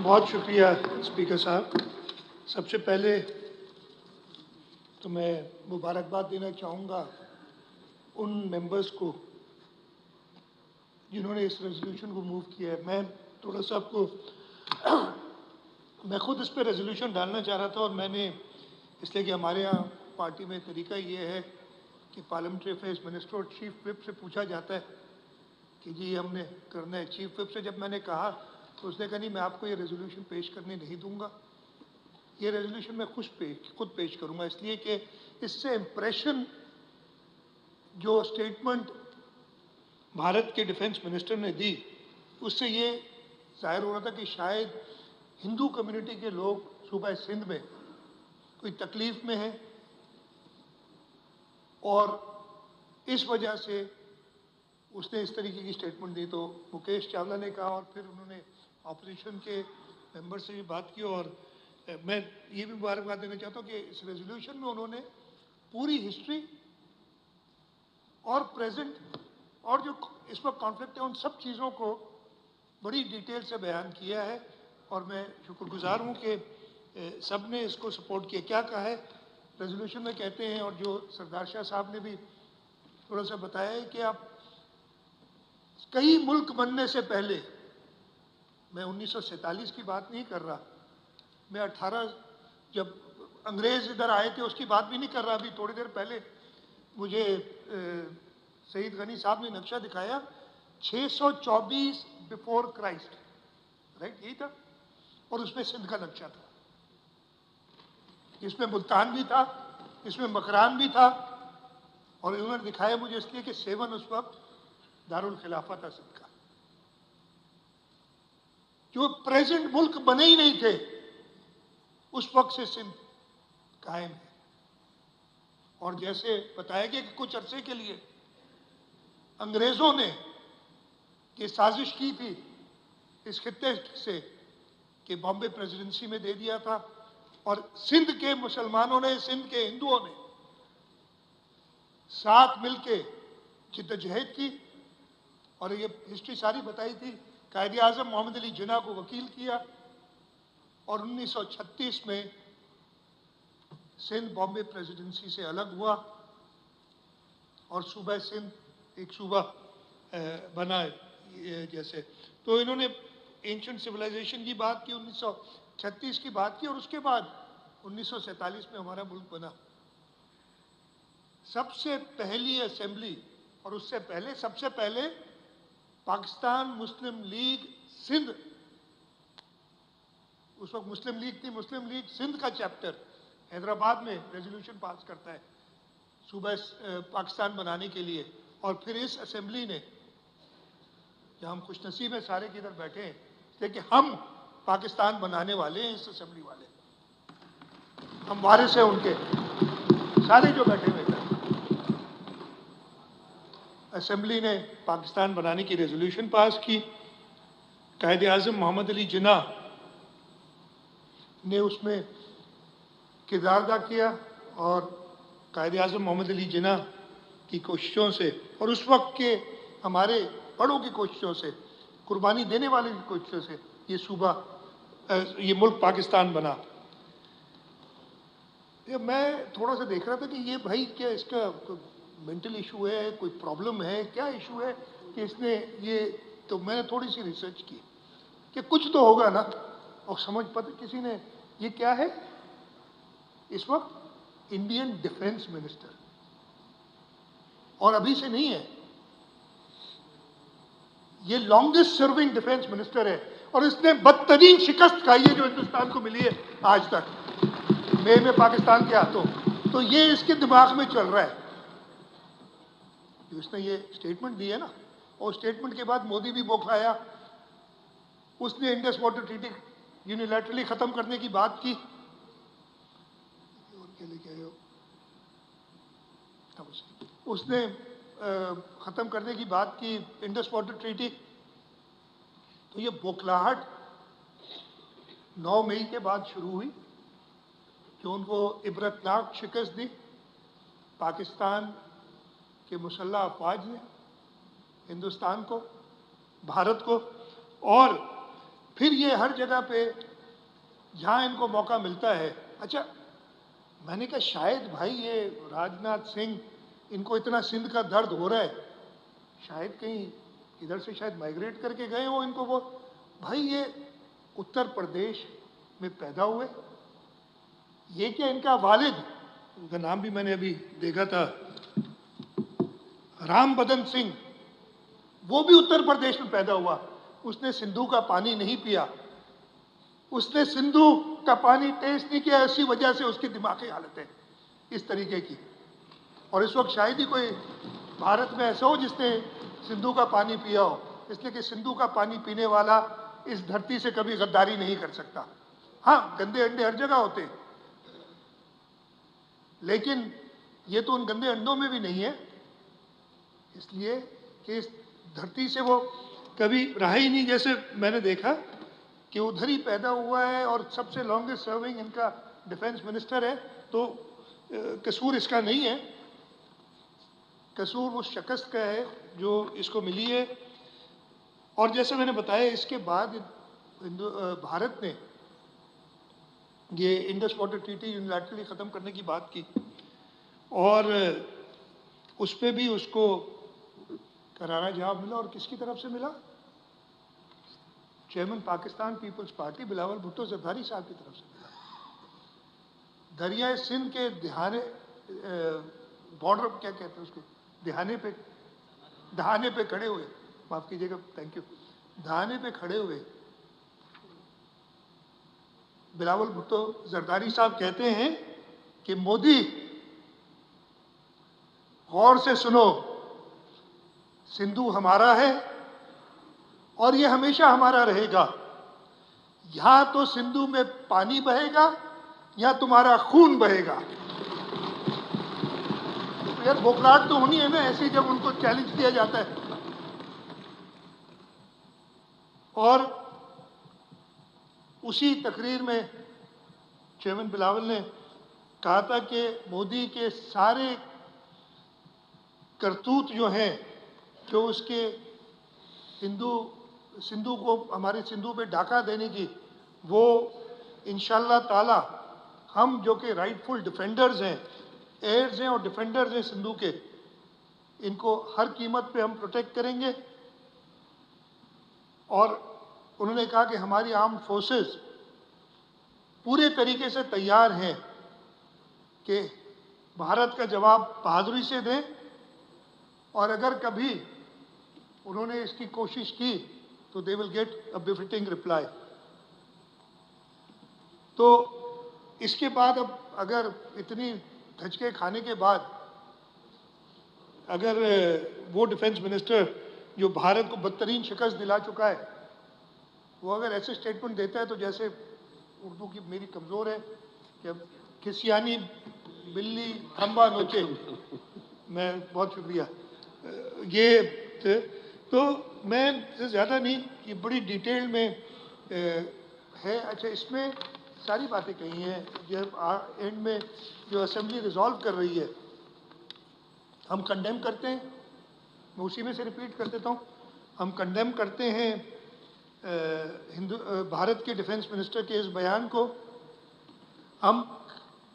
बहुत शुक्रिया स्पीकर साहब। सबसे पहले तो मैं मुबारकबाद देना चाहूँगा उन मेंबर्स को जिन्होंने इस रेजोल्यूशन को मूव किया है। मैं थोड़ा सा आपको मैं खुद इस पर रेजोल्यूशन डालना चाह रहा था और मैंने इसलिए कि हमारे यहाँ पार्टी में तरीका ये है कि पार्लियामेंट्री अफेयर्स मिनिस्टर और चीफ विप से पूछा जाता है कि जी हमने करना है। चीफ विप से जब मैंने कहा तो उसने कहा नहीं, मैं आपको ये रेजोल्यूशन पेश करने नहीं दूंगा, ये रेजोल्यूशन मैं खुद पेश करूंगा, इसलिए कि इससे इम्प्रेशन जो स्टेटमेंट भारत के डिफेंस मिनिस्टर ने दी उससे ये जाहिर हो रहा था कि शायद हिंदू कम्युनिटी के लोग सूबा सिंध में कोई तकलीफ में हैं और इस वजह से उसने इस तरीके की स्टेटमेंट दी। तो मुकेश चावला ने कहा और फिर उन्होंने ऑपोजिशन के मेंबर से भी बात की और मैं ये भी मुबारकबाद देना चाहता हूँ कि इस रेजोल्यूशन में उन्होंने पूरी हिस्ट्री और प्रेजेंट और जो इस वक्त कॉन्फ्लिक्ट है उन सब चीज़ों को बड़ी डिटेल से बयान किया है और मैं शुक्रगुजार हूँ कि सब ने इसको सपोर्ट किया। क्या कहा है रेजोल्यूशन में कहते हैं और जो सरदार शाह साहब ने भी थोड़ा सा बताया है कि आप कई मुल्क बनने से पहले, मैं 1947 की बात नहीं कर रहा, मैं 18 जब अंग्रेज़ इधर आए थे उसकी बात भी नहीं कर रहा, अभी थोड़ी देर पहले मुझे सईद गनी साहब ने नक्शा दिखाया 624 बिफोर क्राइस्ट, राइट, यही था, और उसमें सिंध का नक्शा था, इसमें मुल्तान भी था, इसमें मकरान भी था और इन्होंने दिखाया मुझे इसलिए कि सेवन उस वक्त दारुल खिलाफा था सिंध का। जो प्रेजेंट मुल्क बने ही नहीं थे उस वक्त से सिंध कायम है। और जैसे बताया गया कि कुछ अरसे के लिए अंग्रेजों ने ये साजिश की थी इस खित्ते से कि बॉम्बे प्रेसिडेंसी में दे दिया था और सिंध के मुसलमानों ने, सिंध के हिंदुओं ने साथ मिलके जिद्दोजहद की और ये हिस्ट्री सारी बताई थी। कायदे आज़म मोहम्मद अली जिन्ना को वकील किया और 1936 में सिंध बॉम्बे प्रेसिडेंसी से अलग हुआ और सूबा सिंध एक सूबा बना जैसे। तो इन्होंने एंशिएंट सिविलाइजेशन की बात की, 1936 की बात की और उसके बाद 1947 में हमारा मुल्क बना। सबसे पहली असेंबली और उससे पहले सबसे पहले पाकिस्तान मुस्लिम लीग सिंध, उस वक्त मुस्लिम लीग थी, मुस्लिम लीग सिंध का चैप्टर हैदराबाद में रेजोल्यूशन पास करता है सूबा पाकिस्तान बनाने के लिए। और फिर इस असेंबली ने, जहाँ हम खुशनसीब हैं सारे के इधर बैठे हैं, लेकिन हम पाकिस्तान बनाने वाले हैं, इस असेंबली वाले हम वारिस हैं उनके, सारे जो बैठे हुए थे। असेंबली ने पाकिस्तान बनाने की रेजोल्यूशन पास की। कायदे आज़म मोहम्मद अली जिन्ना ने उसमें किरदार अदा किया और कायदे आज़म मोहम्मद अली जिन्ना की कोशिशों से और उस वक्त के हमारे बड़ों की कोशिशों से, कुर्बानी देने वाले की कोशिशों से ये सूबा, ये मुल्क पाकिस्तान बना। ये मैं थोड़ा सा देख रहा था कि ये भाई क्या इसका मेंटल इशू है, कोई प्रॉब्लम है, क्या इशू है कि इसने ये, तो मैंने थोड़ी सी रिसर्च की कि कुछ तो होगा ना, और समझ पता किसी ने, ये क्या है इस वक्त इंडियन डिफेंस मिनिस्टर, और अभी से नहीं है, ये लॉन्गेस्ट सर्विंग डिफेंस मिनिस्टर है और इसने बदतरीन शिकस्त खाई है जो हिंदुस्तान को मिली है आज तक मई में पाकिस्तान के हाथों। तो ये इसके दिमाग में चल रहा है, उसने ये स्टेटमेंट दी है ना, और स्टेटमेंट के बाद मोदी भी बौखलाया, उसने इंडस वाटर ट्रीटी यूनिलैटरली खत्म करने की बात की, उसने खत्म करने की बात की इंडस वाटर ट्रीटी। तो ये बौखलाहट 9 मई के बाद शुरू हुई कि उनको इबरतनाक शिकस्त दी पाकिस्तान के मुसल्लह अफवाज ने हिंदुस्तान को, भारत को, और फिर ये हर जगह पे जहाँ इनको मौका मिलता है, अच्छा मैंने कहा शायद भाई ये राजनाथ सिंह, इनको इतना सिंध का दर्द हो रहा है, शायद कहीं इधर से शायद माइग्रेट करके गए हो इनको वो। भाई ये उत्तर प्रदेश में पैदा हुए, ये क्या इनका वालिद, उनका नाम भी मैंने अभी देखा था, राम बदन सिंह, वो भी उत्तर प्रदेश में पैदा हुआ। उसने सिंधु का पानी नहीं पिया, उसने सिंधु का पानी टेस्ट नहीं किया, इसी वजह से उसकी दिमागी हालत है इस तरीके की। और इस वक्त शायद ही कोई भारत में ऐसा हो जिसने सिंधु का पानी पिया हो, इसलिए कि सिंधु का पानी पीने वाला इस धरती से कभी गद्दारी नहीं कर सकता। हाँ, गंदे अंडे हर जगह होते हैं, लेकिन ये तो उन गंदे अंडों में भी नहीं है, इसलिए कि इस धरती से वो कभी रहा ही नहीं। जैसे मैंने देखा कि उधर ही पैदा हुआ है और सबसे लॉन्गेस्ट सर्विंग इनका डिफेंस मिनिस्टर है, तो कसूर इसका नहीं है, कसूर उस शख्स का है जो इसको मिली है। और जैसे मैंने बताया, इसके बाद भारत ने ये इंडस वाटर ट्रीटी यूनिलैटरली ख़त्म करने की बात की, और उस पर भी उसको करारा जवाब मिला। और किसकी तरफ से मिला? चेयरमैन पाकिस्तान पीपल्स पार्टी बिलावल भुट्टो जरदारी साहब की तरफ से मिला। दरियाए सिंध के दहाने, बॉर्डर क्या कहते हैं उसको, दहाने पे खड़े हुए, माफ़ कीजिएगा, थैंक यू, दहाने पे खड़े हुए बिलावल भुट्टो जरदारी साहब कहते हैं कि मोदी गौर से सुनो, सिंधु हमारा है और ये हमेशा हमारा रहेगा। यहां तो सिंधु में पानी बहेगा या तुम्हारा खून बहेगा। तो यार बोखलाहट तो होनी है ना ऐसी जब उनको चैलेंज किया जाता है। और उसी तकरीर में चेयरमैन बिलावल ने कहा था कि मोदी के सारे करतूत जो हैं, जो उसके सिंधु को, हमारे सिंधु पे डाका देने की, वो इंशाल्लाह ताला हम जो कि राइटफुल डिफेंडर्स हैं, एयर्स हैं और डिफेंडर्स हैं सिंधु के, इनको हर कीमत पे हम प्रोटेक्ट करेंगे। और उन्होंने कहा कि हमारी आर्म्ड फोर्सेस पूरे तरीके से तैयार हैं कि भारत का जवाब बहादुरी से दें, और अगर कभी उन्होंने इसकी कोशिश की तो they will get a befitting reply. तो इसके बाद अब अगर इतनी धचके खाने के बाद अगर वो डिफेंस मिनिस्टर जो भारत को बदतरीन शिकस्त दिला चुका है, वो अगर ऐसे स्टेटमेंट देता है, तो जैसे उर्दू की मेरी कमज़ोर है कि अब खिसियानी बिल्ली खंबा नोचे, मैं बहुत शुक्रिया ये। तो मैं ज़्यादा नहीं, ये बड़ी डिटेल में है। अच्छा, इसमें सारी बातें कही हैं, जब एंड में जो असेंबली रिजॉल्व कर रही है, हम कंडेम करते हैं, मैं उसी में से रिपीट कर देता हूँ, हम कंडेम करते हैं भारत के डिफेंस मिनिस्टर के इस बयान को। हम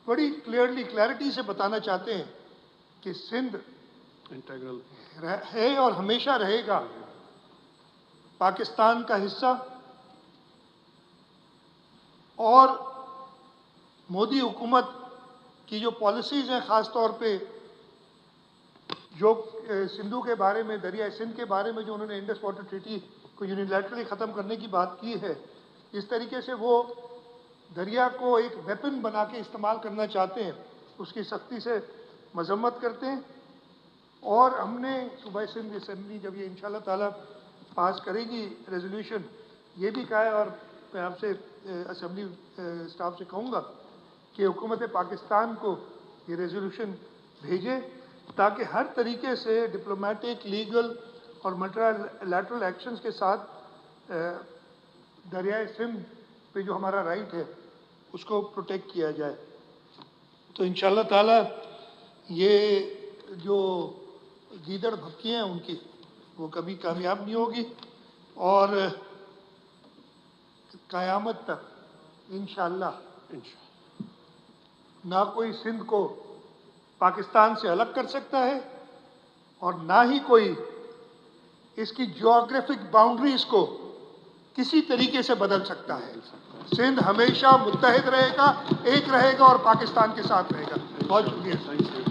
बड़ी क्लैरिटी से बताना चाहते हैं कि सिंध इंटीग्रल है और हमेशा रहेगा पाकिस्तान का हिस्सा। और मोदी हुकूमत की जो पॉलिसीज़ हैं, ख़ास तौर पे जो सिंधु के बारे में, दरिया सिंध के बारे में जो उन्होंने इंडस वाटर ट्रीटी को यूनिलैटरली ख़त्म करने की बात की है, इस तरीके से वो दरिया को एक वेपन बना के इस्तेमाल करना चाहते हैं, उसकी सख्ती से मजम्मत करते हैं। और हमने सूबाई सिंध असेंबली जब ये इंशाल्लाह ताला पास करेगी रेजोल्यूशन, ये भी कहा है, और मैं आपसे असेंबली स्टाफ से कहूँगा कि हुकूमत पाकिस्तान को ये रेजोल्यूशन भेजे, ताकि हर तरीके से डिप्लोमेटिक, लीगल और मल्टीलैटरल एक्शंस के साथ दरियाए सिंध पे जो हमारा राइट है उसको प्रोटेक्ट किया जाए। तो इंशाल्लाह ताला ये जो गीदड़ भक्की हैं उनकी, वो कभी कामयाब नहीं होगी। और क़यामत तक इंशाअल्लाह ना कोई सिंध को पाकिस्तान से अलग कर सकता है और ना ही कोई इसकी ज्योग्राफिक बाउंड्रीज को किसी तरीके से बदल सकता है। सिंध हमेशा मुत्तहिद रहेगा, एक रहेगा और पाकिस्तान के साथ रहेगा। बहुत शुक्रिया।